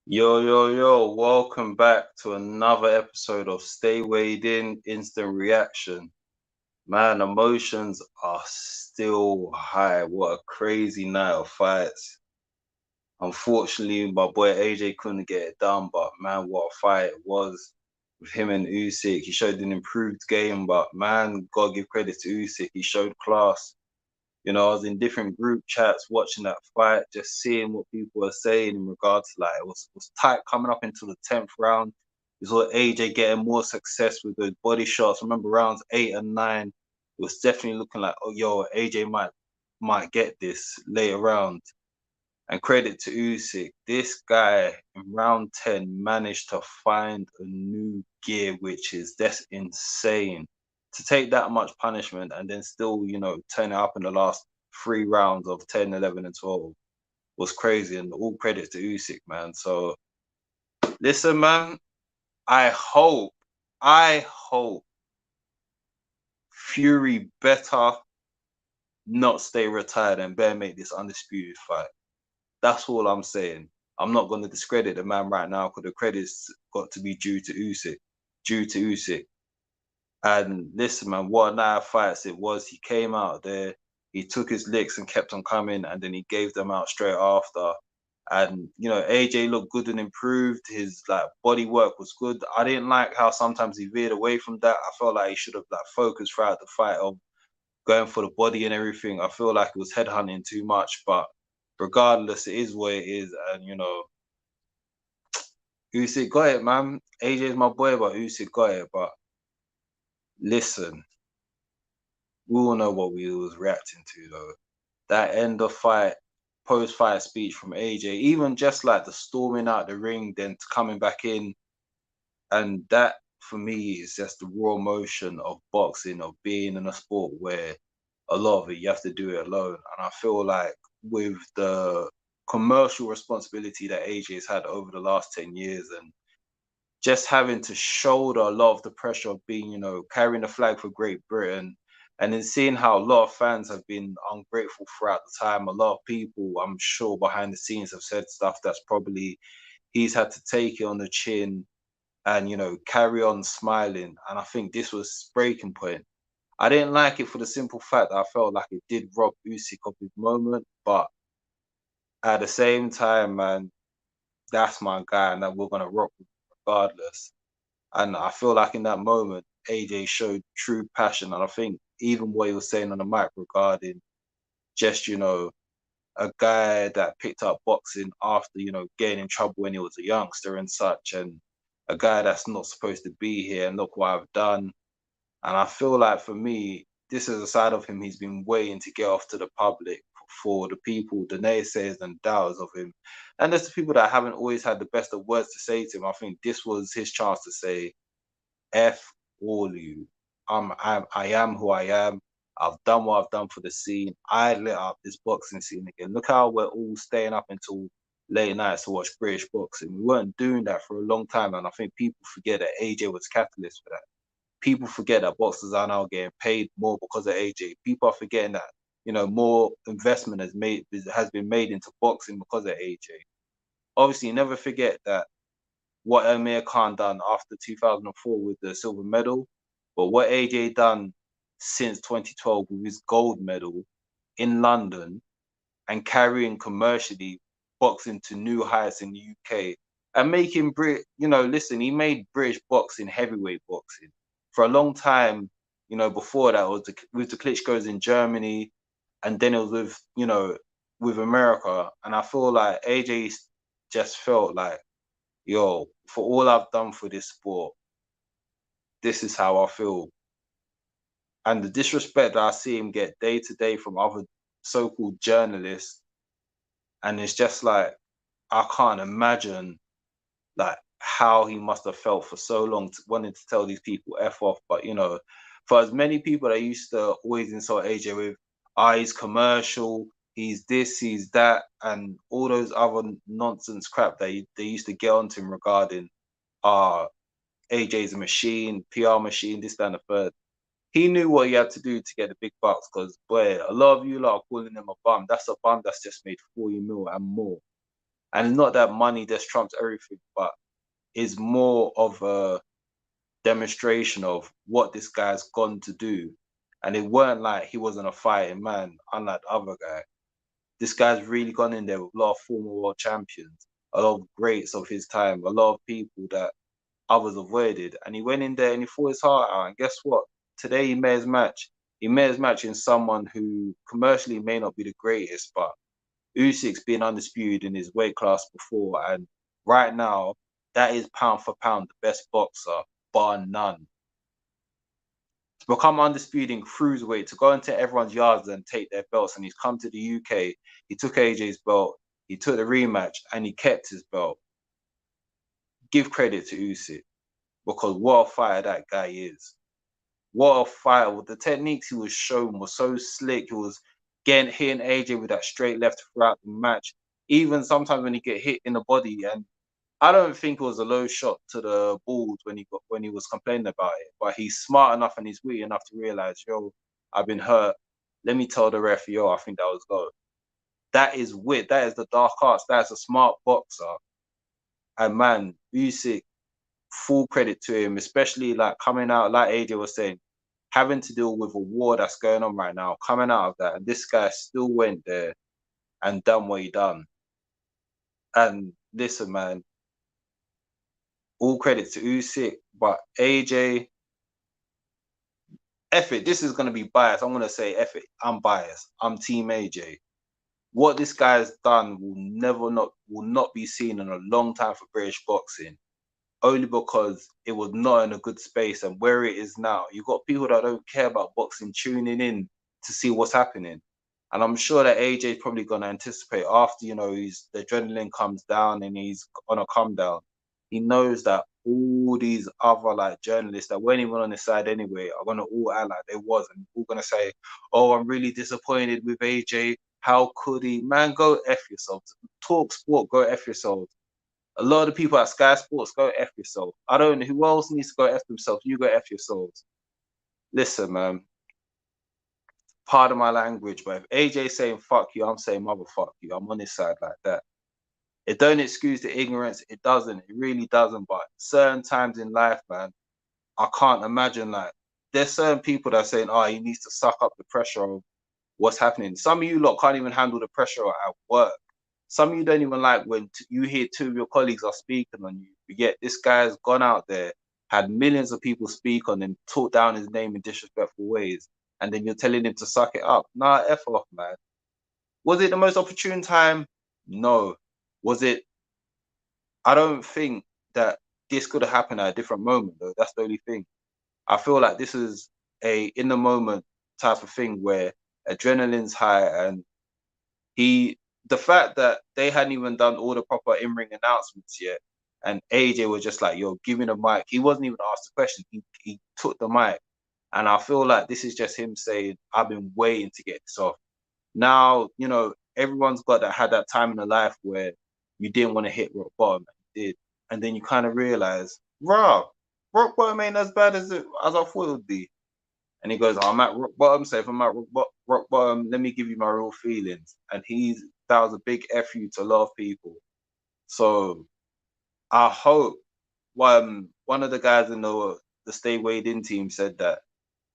Yo, yo, yo, welcome back to another episode of Stay Weighed In Instant Reaction. Man, emotions are still high. What a crazy night of fights. Unfortunately, my boy AJ couldn't get it done, but man, what a fight it was with him and Usyk. He showed an improved game, but man, gotta give credit to Usyk. He showed class. I was in different group chats watching that fight, just seeing what people were saying in regards to it was tight coming up into the 10th round. You saw AJ getting more success with those body shots. Remember rounds 8 and 9, it was definitely looking like, oh yo, AJ might get this later round. And credit to Usyk, this guy in round 10 managed to find a new gear, which is that's insane. To take that much punishment and then still, turn it up in the last 3 rounds of 10, 11, and 12 was crazy. And all credit to Usyk, man. So listen, man, I hope Fury better not stay retired and better make this undisputed fight. That's all I'm saying. I'm not going to discredit the man right now because the credit's got to be due to Usyk. Due to Usyk. And listen, man, what a night of fights it was. He came out there, he took his licks and kept on coming, and then he gave them out straight after. And AJ looked good and improved. His body work was good. I didn't like how sometimes he veered away from that. I felt like he should have focused throughout the fight of going for the body and everything. I feel like it was headhunting too much, but regardless, it is what it is. And Usyk got it, man. AJ's my boy, but Usyk got it. But listen, we all know what we was reacting to though. That end of fight, post-fight speech from AJ, even just like the storming out the ring, then coming back in, and that for me is just the raw emotion of boxing, of being in a sport where a lot of it you have to do it alone. And I feel like with the commercial responsibility that AJ's had over the last 10 years and just having to shoulder a lot of the pressure of being, carrying the flag for Great Britain, and then seeing how a lot of fans have been ungrateful throughout the time. A lot of people, I'm sure, behind the scenes have said stuff that's probably he's had to take it on the chin and carry on smiling. And I think this was breaking point. I didn't like it for the simple fact that I felt like it did rob Usyk of his moment, but at the same time, man, that's my guy, and that we're gonna rock with regardless. And I feel like in that moment, AJ showed true passion. And I think even what he was saying on the mic regarding just, a guy that picked up boxing after, getting in trouble when he was a youngster and such, and a guy that's not supposed to be here, and look what I've done. And I feel like for me, this is a side of him he's been waiting to get off to the public for the people, the naysayers and doubters of him. And there's the people that haven't always had the best of words to say to him. I think this was his chance to say, F all of you. I am who I am. I've done what I've done for the scene. I lit up this boxing scene again. Look how we're all staying up until late nights to watch British boxing. We weren't doing that for a long time, and I think people forget that AJ was catalyst for that. People forget that boxers are now getting paid more because of AJ. People are forgetting that more investment has been made into boxing because of AJ. Obviously, never forget that what Amir Khan done after 2004 with the silver medal, but what AJ done since 2012 with his gold medal in London and carrying commercially boxing to new heights in the UK and making listen, he made British boxing heavyweight boxing for a long time. Before that was with the Klitschko's in Germany, and then it was with America. And I feel like AJ just felt like, yo, for all I've done for this sport, this is how I feel. And the disrespect that I see him get day to day from other so-called journalists, and it's just like I can't imagine like how he must have felt for so long, wanting to tell these people F off. But for as many people that used to always insult AJ with, he's commercial, he's this, he's that, and all those other nonsense crap that they used to get onto him regarding, AJ's a machine, PR machine, this, that, and the third. He knew what he had to do to get the big bucks because, boy, a lot of you lot are calling him a bum. That's a bum that's just made 40 mil and more. And not that money just trumps everything, but is more of a demonstration of what this guy's gone to do. And it weren't like he wasn't a fighting man, unlike the other guy. This guy's really gone in there with a lot of former world champions, a lot of greats of his time, a lot of people that others avoided. And he went in there and he fought his heart out. And guess what? Today he made his match. He made his match in someone who commercially may not be the greatest, but Usyk's been undisputed in his weight class before. And right now, that is pound for pound the best boxer, bar none. To become undisputed in cruiserweight, to go into everyone's yards and take their belts, and he's come to the UK, he took AJ's belt, he took the rematch, and he kept his belt. Give credit to Usyk, because what a fighter that guy is. What a fighter. With the techniques he was shown was so slick. He was hitting AJ with that straight left throughout the match. Even sometimes when he get hit in the body, and I don't think it was a low shot to the balls when he was complaining about it. But he's smart enough and he's witty enough to realize, yo, I've been hurt. Let me tell the ref, yo, I think that was low. That is wit. That is the dark arts. That's a smart boxer. And man, Usyk, full credit to him, especially like coming out, like AJ was saying, having to deal with a war that's going on right now, coming out of that, and this guy still went there and done what he done. And listen, man, all credit to Usyk, but AJ, F it, this is going to be biased. I'm going to say F it, I'm biased. I'm Team AJ. What this guy's done will not be seen in a long time for British boxing, only because it was not in a good space. And where it is now, you've got people that don't care about boxing tuning in to see what's happening. And I'm sure that AJ is probably going to anticipate after, the adrenaline comes down and he's on a come down. He knows that all these other like journalists that weren't even on his side anyway are going to all act like they was, and all going to say, oh, I'm really disappointed with AJ. How could he? Man, go F yourself. Talk sport, go F yourself. A lot of the people at Sky Sports, go F yourself. I don't know who else needs to go F themselves. You go F yourselves. Listen, man. Pardon my language, but if AJ's saying fuck you, I'm saying motherfuck you. I'm on his side like that. It don't excuse the ignorance. It doesn't. It really doesn't. But certain times in life, man, I can't imagine like there's certain people that are saying, oh, he needs to suck up the pressure of what's happening. Some of you lot can't even handle the pressure at work. Some of you don't even like when you hear two of your colleagues are speaking on you. Yet this guy's gone out there, had millions of people speak on him, talk down his name in disrespectful ways, and then you're telling him to suck it up. Nah, F off, man. Was it the most opportune time? No. Was it? I don't think that this could have happened at a different moment, though. That's the only thing. I feel like this is a in the moment type of thing where adrenaline's high, and the fact that they hadn't even done all the proper in-ring announcements yet, and AJ was just like, yo, give me the mic. He wasn't even asked the question. He took the mic. And I feel like this is just him saying, I've been waiting to get this off. Now, everyone's had that time in their life where you didn't want to hit rock bottom, and you did. And then you kind of realize, rock bottom ain't as bad as I thought it would be. And he goes, I'm at rock bottom, so if I'm at rock bottom, let me give you my real feelings. And that was a big F you to a lot of people. So I hope one of the guys in the StayWeighedIn team said that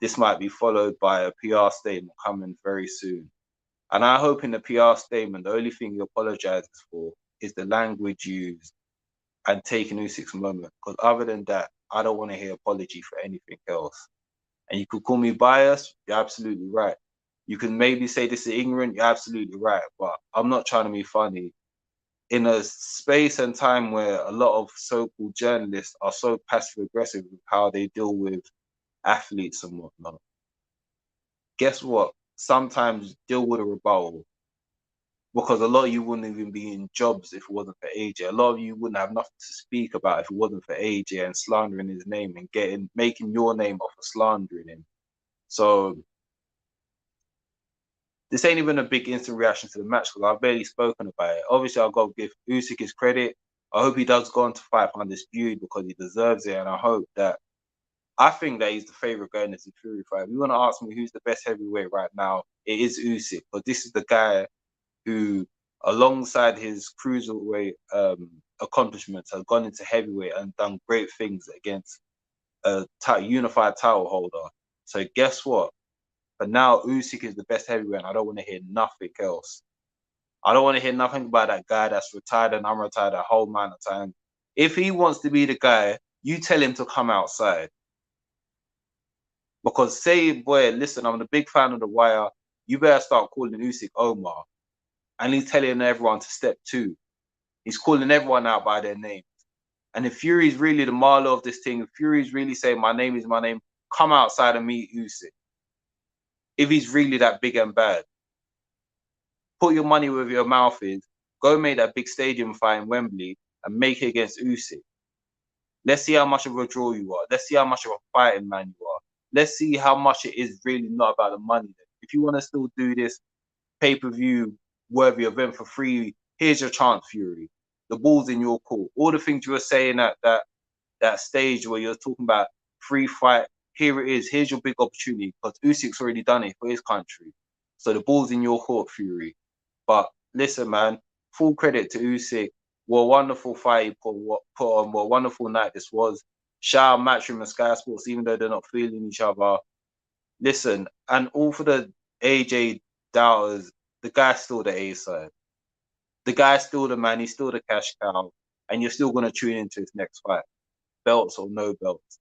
this might be followed by a PR statement coming very soon. And I hope in the PR statement, the only thing he apologizes for is the language used and taking Usyk's moment. Because other than that, I don't want to hear apology for anything else. And you could call me biased, you're absolutely right. You can maybe say this is ignorant, you're absolutely right. But I'm not trying to be funny. In a space and time where a lot of so-called journalists are so passive-aggressive with how they deal with athletes and whatnot, guess what? Sometimes deal with a rebuttal. Because a lot of you wouldn't even be in jobs if it wasn't for AJ. A lot of you wouldn't have nothing to speak about if it wasn't for AJ and slandering his name and making your name off of slandering him. So this ain't even a big instant reaction to the match because I've barely spoken about it. Obviously, I've got to give Usyk his credit. I hope he does go on to fight for undisputed because he deserves it. And I think that he's the favorite going into the Fury fight. If you want to ask me who's the best heavyweight right now, it is Usyk. But this is the guy who alongside his cruiserweight accomplishments, has gone into heavyweight and done great things against a unified title holder. So guess what? But now Usyk is the best heavyweight. I don't want to hear nothing else. I don't want to hear nothing about that guy that's retired and unretired a whole amount of time. If he wants to be the guy, you tell him to come outside. Because say, boy, listen, I'm a big fan of The Wire. You better start calling Usyk Omar. And he's telling everyone to step two. He's calling everyone out by their name. And if Fury's really the Marlow of this thing, if Fury's really saying my name is my name, come outside and meet Usyk. If he's really that big and bad. Put your money where your mouth is. Go make that big stadium fight in Wembley and make it against Usyk. Let's see how much of a draw you are. Let's see how much of a fighting man you are. Let's see how much it is really not about the money. If you want to still do this pay-per-view worthy event for free, here's your chance, Fury. The ball's in your court. All the things you were saying at that stage where you're talking about free fight, here it is. Here's your big opportunity because Usyk's already done it for his country. So the ball's in your court, Fury. But listen, man, full credit to Usyk. What a wonderful fight he put on. What a wonderful night this was. Shout out Matchroom and Sky Sports, even though they're not feeling each other. Listen, and all for the AJ doubters, the guy's still the A side. The guy's still the man. He's still the cash cow. And you're still going to tune into his next fight. Belts or no belts.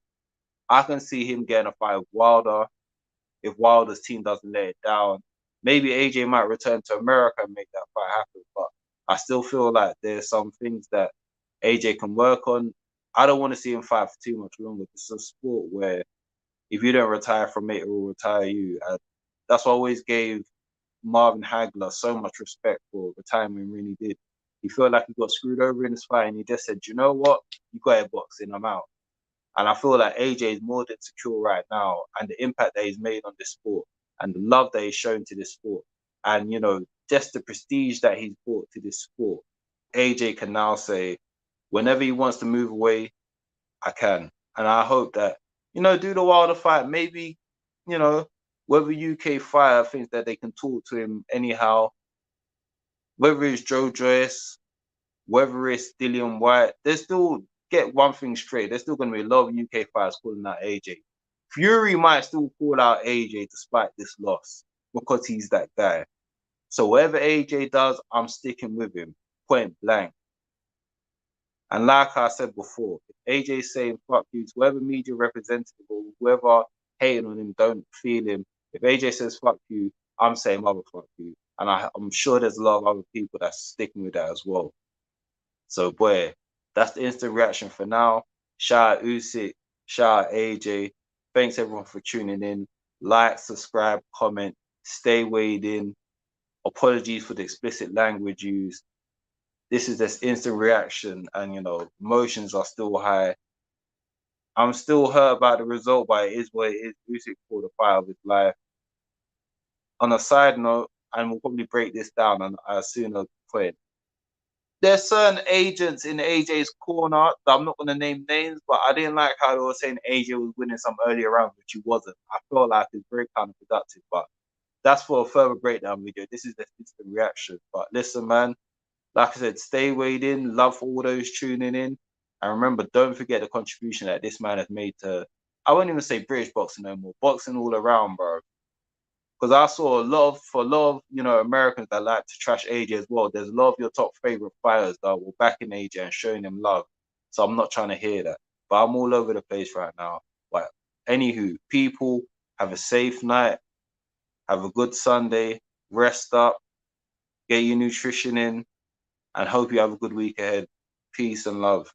I can see him getting a fight with Wilder if Wilder's team doesn't let it down. Maybe AJ might return to America and make that fight happen. But I still feel like there's some things that AJ can work on. I don't want to see him fight for too much longer. It's a sport where if you don't retire from it, it will retire you. And that's why I always gave Marvin Hagler so much respect for the time he really did. He felt like he got screwed over in his fight and he just said, you know what? You got it boxing, I'm out. And I feel like AJ is more than secure right now, and the impact that he's made on this sport and the love that he's shown to this sport and, just the prestige that he's brought to this sport. AJ can now say, whenever he wants to move away, I can. And I hope that, do the Wilder fight. Maybe, whether UK Fire thinks that they can talk to him anyhow, whether it's Joe Joyce, whether it's Dillian White, they still get one thing straight. There's still going to be a lot of UK fighters calling out AJ. Fury might still call out AJ despite this loss because he's that guy. So whatever AJ does, I'm sticking with him, point blank. And like I said before, if AJ's saying fuck you to whoever media representative or whoever hating on him, don't feel him. If AJ says fuck you, I'm saying motherfuck you. And I'm sure there's a lot of other people that's sticking with that as well. So, boy, that's the instant reaction for now. Shout out Usyk, shout out AJ. Thanks everyone for tuning in. Like, subscribe, comment, stay weighed in. Apologies for the explicit language used. This is this instant reaction, and emotions are still high. I'm still hurt about the result, but it is what it is. Usyk for the fight of his life. On a side note, and we'll probably break this down at a sooner point. There's certain agents in AJ's corner that I'm not going to name names, but I didn't like how they were saying AJ was winning some earlier rounds, which he wasn't. I felt like it's very counterproductive, but that's for a further breakdown video. This is the instant reaction. But listen, man, like I said, stay weighed in. Love for all those tuning in. And remember, don't forget the contribution that this man has made to, I won't even say British boxing no more, boxing all around, bro. Because I saw a lot of Americans that like to trash AJ as well. There's a lot of your top favorite fighters that were backing AJ and showing him love. So I'm not trying to hear that. But I'm all over the place right now. But anywho, people, have a safe night. Have a good Sunday. Rest up. Get your nutrition in. And hope you have a good week ahead. Peace and love.